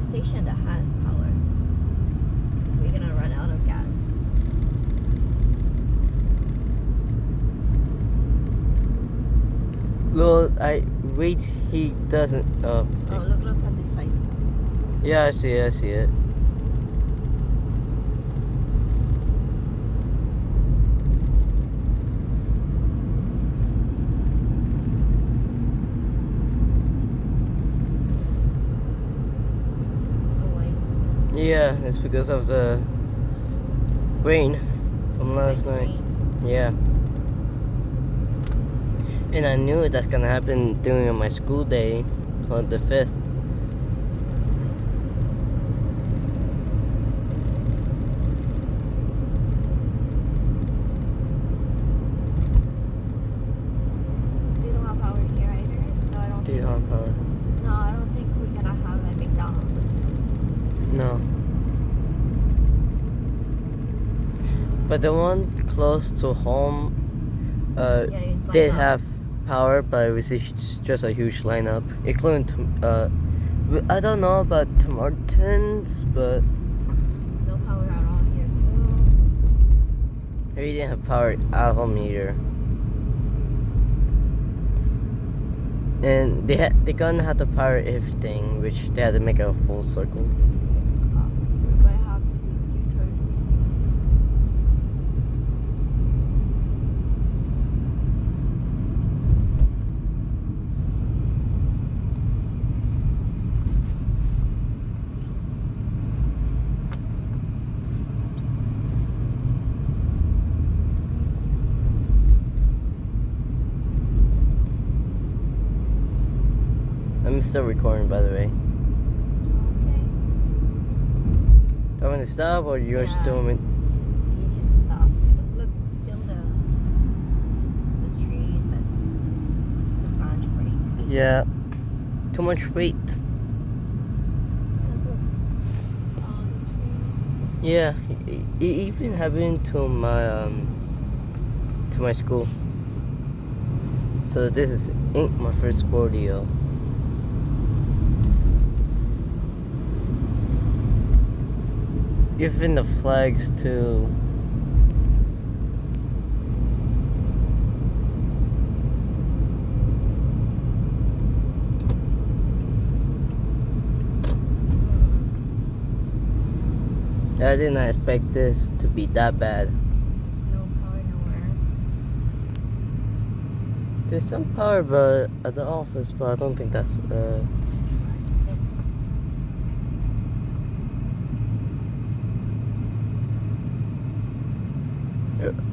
gas station that has power. We're gonna run out of gas. Well, wait, he doesn't. Oh, look at this side. Yeah, I see it. So white. Yeah, it's because of the rain from last Nice night. rain. Yeah. And I knew that's gonna happen during my school day on the 5th. They don't have power here either, so I don't They think. don't have power. No, I don't think we're gonna have a McDonald's. No. But the one close to home, Yeah, it's like did have power, but it was just a huge lineup. Including, I don't know about Tim Hortons, but no power at all here too. we didn't have power at home either. And they're gonna have to power everything, which they had to make a full circle. We might have to do U-turn. I'm still recording, by the way. Okay. Do I want to stop, or you're Yeah. still You can stop. Look, feel the trees and the branch break. Yeah. Too much weight. Look, all the trees. Yeah, it even happened to my school. So this ain't my first rodeo. Even the flags too. I did not expect this to be that bad. There's no power nowhere. There's some power, but at the office, but I don't think that's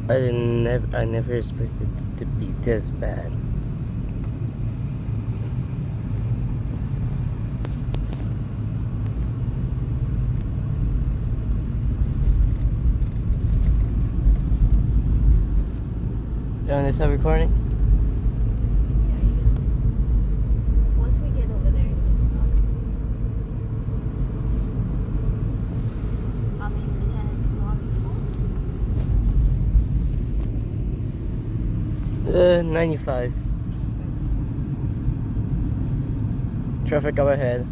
I never expected it to be this bad. You want to start recording? Yeah, you can. Once we get over there, you can stop. How many percent is the lobby's full? 95. Traffic up ahead.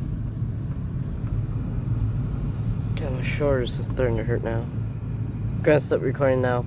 Okay, my shoulders is starting to hurt now. Gonna stop recording now.